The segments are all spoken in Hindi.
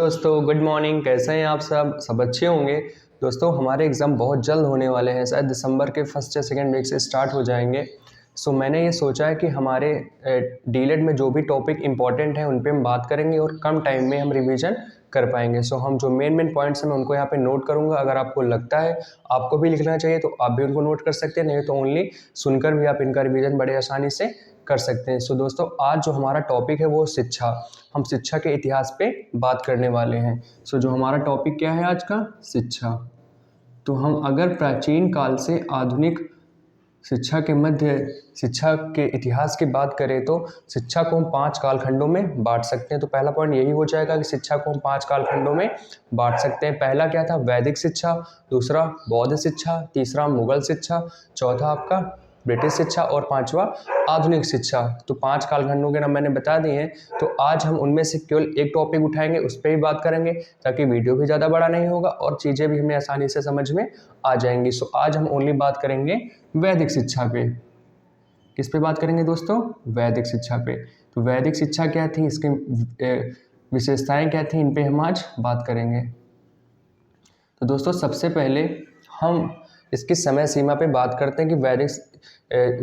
दोस्तों, गुड मॉर्निंग। कैसे हैं आप सब अच्छे होंगे। दोस्तों, हमारे एग्ज़ाम बहुत जल्द होने वाले हैं, शायद दिसंबर के फर्स्ट या सेकंड वीक से स्टार्ट हो जाएंगे। मैंने ये सोचा है कि हमारे डीलेड में जो भी टॉपिक इंपॉर्टेंट हैं उन पे हम बात करेंगे और कम टाइम में हम रिवीजन कर पाएंगे। हम जो मेन पॉइंट्स हैं मैं उनको यहाँ पे नोट करूँगा। अगर आपको लगता है आपको भी लिखना चाहिए तो आप भी उनको नोट कर सकते हैं, नहीं तो ओनली सुनकर भी आप इनका रिवीजन बड़े आसानी से कर सकते हैं। दोस्तों, आज जो हमारा टॉपिक है वो शिक्षा, हम शिक्षा के इतिहास पे बात करने वाले हैं। जो हमारा टॉपिक क्या है आज का, शिक्षा। तो हम अगर प्राचीन काल से आधुनिक शिक्षा के इतिहास की बात करें तो शिक्षा को हम 5 कालखंडों में बांट सकते हैं। तो पहला पॉइंट यही हो जाएगा कि शिक्षा को हम 5 कालखंडों में बांट सकते हैं। पहला क्या था, वैदिक शिक्षा। दूसरा बौद्ध शिक्षा। तीसरा मुगल शिक्षा। चौथा आपका ब्रिटिश शिक्षा और पांचवा आधुनिक शिक्षा। तो 5 कालखंडों के नाम मैंने बता दिए हैं। तो आज हम उनमें से केवल एक टॉपिक उठाएंगे, उस पर ही बात करेंगे, ताकि वीडियो भी ज़्यादा बड़ा नहीं होगा और चीज़ें भी हमें आसानी से समझ में आ जाएंगी। आज हम ओनली बात करेंगे वैदिक शिक्षा पे। किस पे बात करेंगे दोस्तों, वैदिक शिक्षा पे। तो वैदिक शिक्षा क्या थी, इसकी विशेषताएं क्या थी, इन पे हम आज बात करेंगे। तो दोस्तों, सबसे पहले हम इसकी समय सीमा पे बात करते हैं कि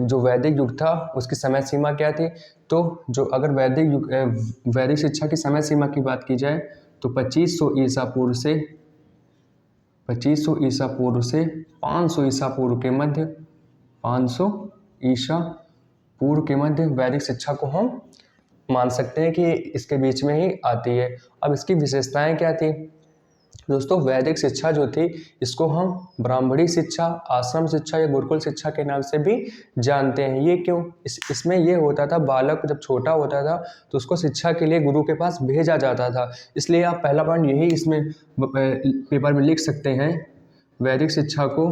जो वैदिक युग था उसकी समय सीमा क्या थी। तो जो अगर वैदिक शिक्षा की समय सीमा की बात की जाए तो 2500 ईसा पूर्व से 500 ईसा पूर्व के मध्य 500 ईसा पूर्व के मध्य वैदिक शिक्षा को हम मान सकते हैं कि इसके बीच में ही आती है। अब इसकी विशेषताएं क्या थी दोस्तों। वैदिक शिक्षा जो थी इसको हम ब्राह्मणी शिक्षा, आश्रम शिक्षा या गुरुकुल शिक्षा के नाम से भी जानते हैं। ये क्यों, इसमें ये होता था, बालक जब छोटा होता था तो उसको शिक्षा के लिए गुरु के पास भेजा जाता था। इसलिए आप पहला पॉइंट यही इसमें पेपर में लिख सकते हैं, वैदिक शिक्षा को।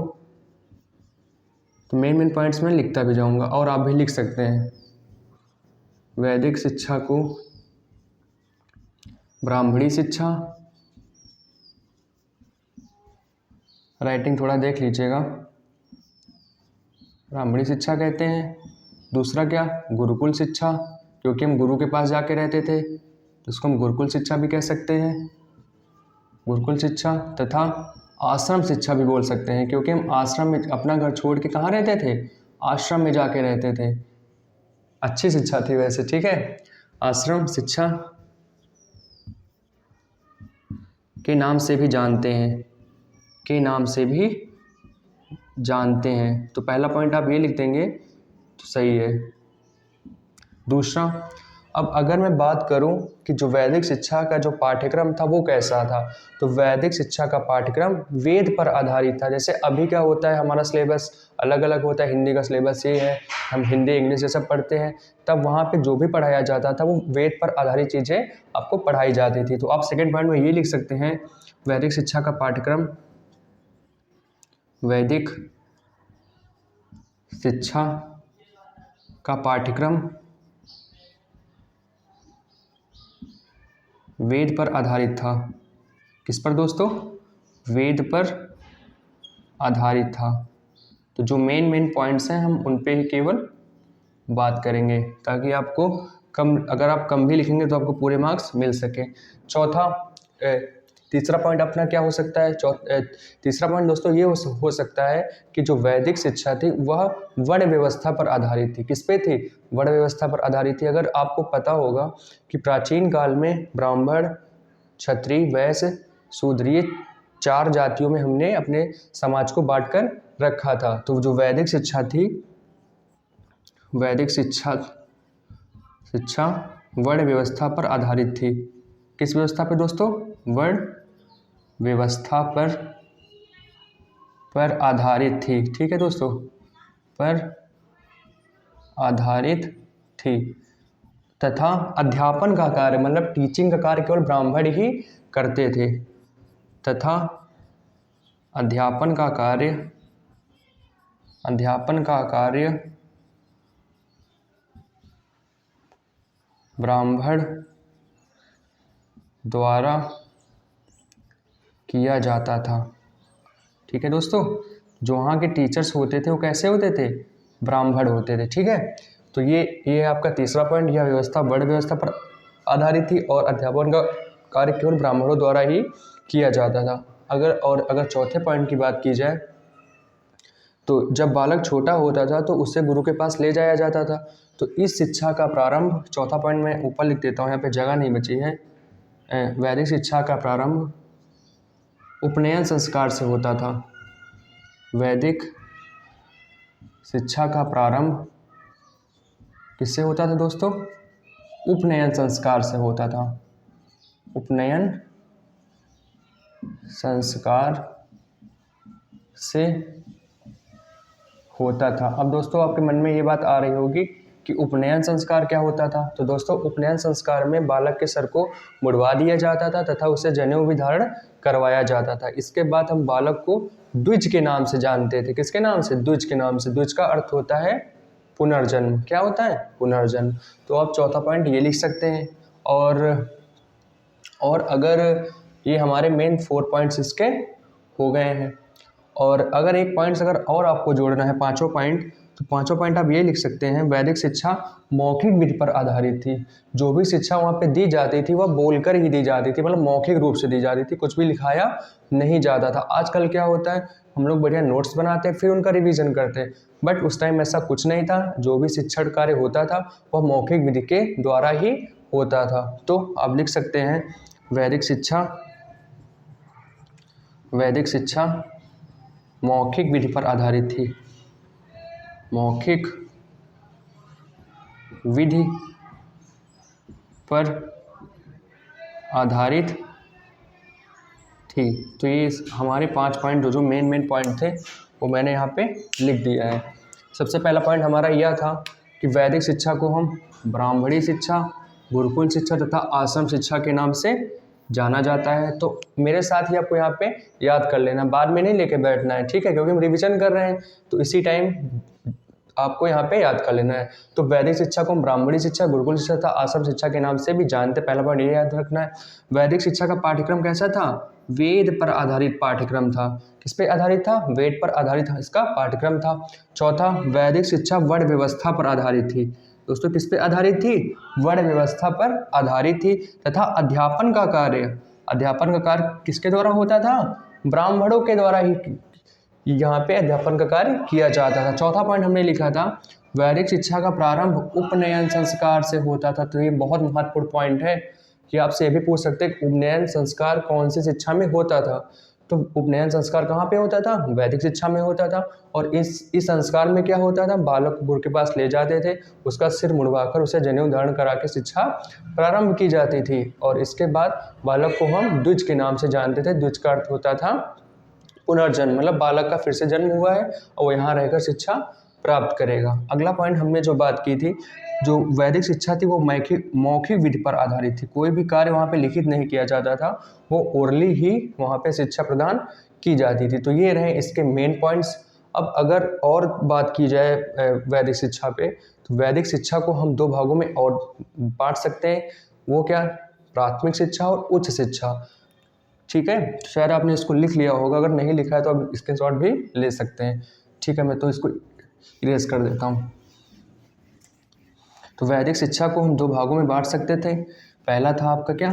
तो मेन पॉइंट्स में लिखता भी जाऊँगा और आप भी लिख सकते हैं, वैदिक शिक्षा को ब्राह्मणी शिक्षा, राइटिंग थोड़ा देख लीजिएगा, ब्राह्मणी शिक्षा कहते हैं। दूसरा क्या, गुरुकुल शिक्षा, क्योंकि हम गुरु के पास जाके रहते थे तो उसको हम गुरुकुल शिक्षा भी कह सकते हैं, गुरुकुल शिक्षा। तथा आश्रम शिक्षा भी बोल सकते हैं, क्योंकि हम आश्रम में अपना घर छोड़ के कहाँ रहते थे, आश्रम में जाके रहते थे। अच्छी शिक्षा थी वैसे, ठीक है। आश्रम शिक्षा के नाम से भी जानते हैं, तो पहला पॉइंट आप ये लिख देंगे तो सही है। दूसरा, अब अगर मैं बात करूं कि जो वैदिक शिक्षा का जो पाठ्यक्रम था वो कैसा था, तो वैदिक शिक्षा का पाठ्यक्रम वेद पर आधारित था। जैसे अभी क्या होता है, हमारा सिलेबस अलग अलग होता है। हिंदी का सिलेबस ये है, हम हिंदी इंग्लिश ये सब पढ़ते हैं, तब वहाँ पे जो भी पढ़ाया जाता था वो वेद पर आधारित चीज़ें आपको पढ़ाई जाती थी। तो आप सेकेंड पॉइंट में ये लिख सकते हैं, वैदिक शिक्षा का पाठ्यक्रम, वैदिक शिक्षा का पाठ्यक्रम वेद पर आधारित था। किस पर दोस्तों, वेद पर आधारित था। तो जो मेन पॉइंट्स हैं हम उन पे ही केवल बात करेंगे, ताकि आपको अगर आप कम भी लिखेंगे तो आपको पूरे मार्क्स मिल सके। तीसरा पॉइंट अपना क्या हो सकता है, तीसरा पॉइंट दोस्तों ये हो सकता है कि जो वैदिक शिक्षा थी वह वर्ण व्यवस्था पर आधारित थी। किस पे थी, वर्ण व्यवस्था पर आधारित थी। अगर आपको पता होगा कि प्राचीन काल में ब्राह्मण, क्षत्रिय, वैश्य, शूद्र, ये 4 जातियों में हमने अपने समाज को बांट कर रखा था। तो जो वैदिक शिक्षा थी, वैदिक शिक्षा वर्ण व्यवस्था पर आधारित थी। किस व्यवस्था पर दोस्तों, वर्ण व्यवस्था पर आधारित थी। ठीक है दोस्तों, पर आधारित थी। तथा अध्यापन का कार्य, मतलब टीचिंग का कार्य केवल ब्राह्मण ही करते थे। तथा अध्यापन का कार्य ब्राह्मण द्वारा किया जाता था। ठीक है दोस्तों, जो वहाँ के टीचर्स होते थे वो कैसे होते थे, ब्राह्मण होते थे। ठीक है, तो ये आपका तीसरा पॉइंट, यह व्यवस्था वर्ण व्यवस्था पर आधारित थी और अध्यापन का कार्य केवल ब्राह्मणों द्वारा ही किया जाता था। अगर चौथे पॉइंट की बात की जाए तो जब बालक छोटा होता था तो उसे गुरु के पास ले जाया जाता था। तो इस शिक्षा का प्रारंभ, चौथा पॉइंट मैं ऊपर लिख देता हूँ, यहाँ पे जगह नहीं बची है। वैदिक शिक्षा का प्रारंभ उपनयन संस्कार से होता था। वैदिक शिक्षा का प्रारंभ किससे होता था दोस्तों? उपनयन संस्कार से होता था। उपनयन संस्कार से होता था। अब दोस्तों आपके मन में ये बात आ रही होगी कि उपनयन संस्कार क्या होता था। तो दोस्तों उपनयन संस्कार में बालक के सर को मुड़वा दिया जाता था तथा उसे जनेऊ भी धारण करवाया जाता था। इसके बाद हम बालक को द्विज के नाम से जानते थे। किसके नाम से? द्विज के नाम से। द्विज का अर्थ होता है पुनर्जन्म। क्या होता है? पुनर्जन्म। तो आप चौथा पॉइंट ये लिख सकते हैं। और अगर ये हमारे मेन 4 पॉइंट्स इसके हो गए हैं, और अगर एक पॉइंट्स अगर और आपको जोड़ना है, पांचों पॉइंट, तो पांचों पॉइंट आप ये लिख सकते हैं। वैदिक शिक्षा मौखिक विधि पर आधारित थी। जो भी शिक्षा वहाँ पे दी जाती थी वह बोलकर ही दी जाती थी, मतलब मौखिक रूप से दी जाती थी, कुछ भी लिखाया नहीं जाता था। आजकल क्या होता है, हम लोग बढ़िया नोट्स बनाते हैं फिर उनका रिवीजन करते हैं, बट उस टाइम ऐसा कुछ नहीं था। जो भी शिक्षण कार्य होता था वह मौखिक विधि के द्वारा ही होता था। तो आप लिख सकते हैं वैदिक शिक्षा मौखिक विधि पर आधारित थी। मौखिक विधि पर आधारित थी। तो ये हमारे 5 पॉइंट जो मेन पॉइंट थे वो मैंने यहाँ पे लिख दिया है। सबसे पहला पॉइंट हमारा यह था कि वैदिक शिक्षा को हम ब्राह्मणी शिक्षा, गुरुकुल शिक्षा तथा आश्रम शिक्षा के नाम से जाना जाता है। तो मेरे साथ ही आपको यहाँ पे याद कर लेना, बाद में नहीं लेके बैठना है, ठीक है, क्योंकि हम रिवीजन कर रहे हैं तो इसी टाइम आपको यहाँ पे याद कर लेना है। तो वैदिक शिक्षा को हम ब्राह्मणी शिक्षा, गुरुकुल शिक्षा तथा आश्रम शिक्षा के नाम से भी जानते। पहला पॉइंट ये याद रखना है। वैदिक शिक्षा का पाठ्यक्रम कैसा था? वेद पर आधारित पाठ्यक्रम था। किस पे आधारित था? वेद पर आधारित इसका पाठ्यक्रम था। चौथा, वैदिक शिक्षा वर्ण व्यवस्था पर आधारित थी। दोस्तों किस पे आधारित थी? वर्ण व्यवस्था पर आधारित थी। तथा अध्यापन का कार्य किसके द्वारा होता था? ब्राह्मणों के द्वारा ही यहाँ पे अध्यापन का कार्य किया जाता था। चौथा पॉइंट हमने लिखा था वैदिक शिक्षा का प्रारंभ उपनयन संस्कार से होता था। तो ये बहुत महत्वपूर्ण पॉइंट है कि आपसे ये भी पूछ सकते हैं उपनयन संस्कार कौन सी शिक्षा में होता था। तो उपनयन संस्कार कहाँ पे होता था? वैदिक शिक्षा में होता था। और इस संस्कार में क्या होता था? बालक को गुरु के पास ले जाते थे, उसका सिर मुड़वाकर उसे जनेऊ धारण करा के शिक्षा प्रारंभ की जाती थी। और इसके बाद बालक को हम द्विज के नाम से जानते थे। द्विज का अर्थ होता था पुनर्जन्म, मतलब बालक का फिर से जन्म हुआ है और वो यहाँ रहकर शिक्षा प्राप्त करेगा। अगला पॉइंट हमने जो बात की थी, जो वैदिक शिक्षा थी वो मौखिक विधि पर आधारित थी। कोई भी कार्य वहाँ पे लिखित नहीं किया जाता था, वो ओरली ही वहाँ पे शिक्षा प्रदान की जाती थी। तो ये रहे इसके मेन पॉइंट्स। अब अगर और बात की जाए वैदिक शिक्षा पे, तो वैदिक शिक्षा को हम 2 भागों में और बांट सकते हैं। वो क्या? प्राथमिक शिक्षा और उच्च शिक्षा। ठीक है, शायद आपने इसको लिख लिया होगा, अगर नहीं लिखा है तो आप स्क्रीनशॉट भी ले सकते हैं। ठीक है, मैं तो इसको इरेज कर देता हूँ। तो वैदिक शिक्षा को हम 2 भागों में बांट सकते थे। पहला था आपका क्या?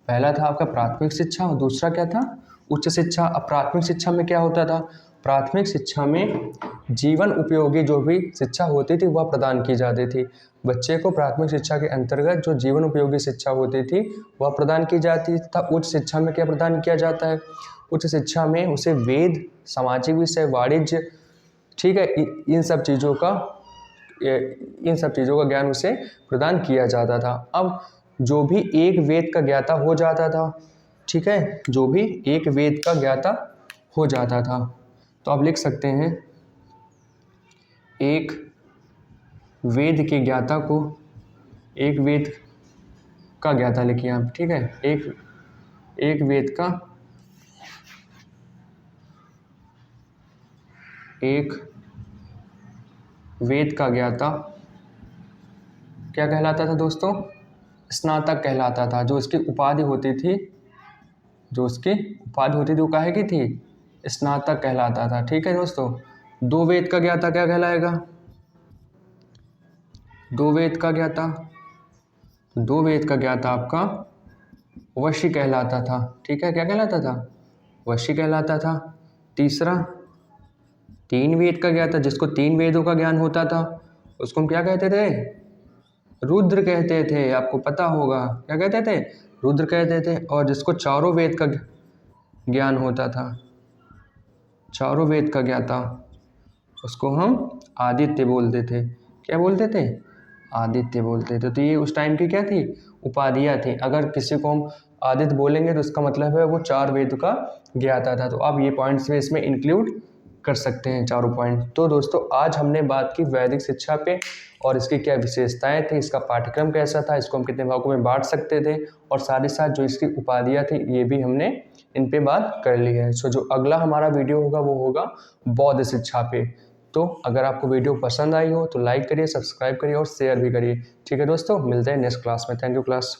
पहला था आपका प्राथमिक शिक्षा और दूसरा क्या था? उच्च शिक्षा। अब प्राथमिक शिक्षा में क्या होता था? प्राथमिक शिक्षा में जीवन उपयोगी जो भी शिक्षा होती थी वह प्रदान की जाती थी। बच्चे को प्राथमिक शिक्षा के अंतर्गत जो जीवन उपयोगी शिक्षा होती थी वह प्रदान की जाती था। उच्च शिक्षा में क्या प्रदान किया जाता है? उच्च शिक्षा में उसे वेद, सामाजिक विषय, वाणिज्य, ठीक है, इन सब चीज़ों का ज्ञान उसे प्रदान किया जाता था। अब जो भी एक वेद का ज्ञाता हो जाता था, ठीक है, जो भी एक वेद का ज्ञाता हो जाता था, तो आप लिख सकते हैं एक वेद के ज्ञाता को, एक वेद का ज्ञाता लिखिए आप, ठीक है, एक वेद का, एक वेद का ज्ञाता क्या कहलाता था दोस्तों? स्नातक कहलाता था। जो उसकी उपाधि होती थी वो काहे की थी? स्नातक कहलाता था। ठीक है दोस्तों, 2 वेद का ज्ञाता क्या कहलाएगा? 2 वेद का ज्ञाता, 2 वेद का ज्ञाता आपका वशी कहलाता था। ठीक है, क्या कहलाता था? वशी कहलाता था। तीसरा, 3 वेद का ज्ञाता, जिसको 3 वेदों का ज्ञान होता था उसको हम क्या कहते थे? रुद्र कहते थे। आपको पता होगा क्या कहते थे? रुद्र कहते थे। और जिसको चारों वेद का ज्ञान होता था, चारों वेद का ज्ञाता, उसको हम आदित्य बोलते थे। क्या बोलते थे? आदित्य बोलते थे। तो ये उस टाइम की क्या थी? उपाधियाँ थी। अगर किसी को हम आदित्य बोलेंगे तो उसका मतलब है वो 4 वेद का ज्ञाता था। तो आप ये पॉइंट्स में इसमें इंक्लूड कर सकते हैं, चारों पॉइंट। तो दोस्तों आज हमने बात की वैदिक शिक्षा पे और इसकी क्या विशेषताएं थी, इसका पाठ्यक्रम कैसा था, इसको हम कितने भागों में बांट सकते थे, और साथ ही साथ जो इसकी उपाधियाँ थी ये भी हमने इन पे बात कर ली है। सो जो अगला हमारा वीडियो होगा वो होगा बौद्ध शिक्षा पे। तो अगर आपको वीडियो पसंद आई हो तो लाइक करिए, सब्सक्राइब करिए और शेयर भी करिए। ठीक है दोस्तों, मिलते हैं नेक्स्ट क्लास में। Thank you class.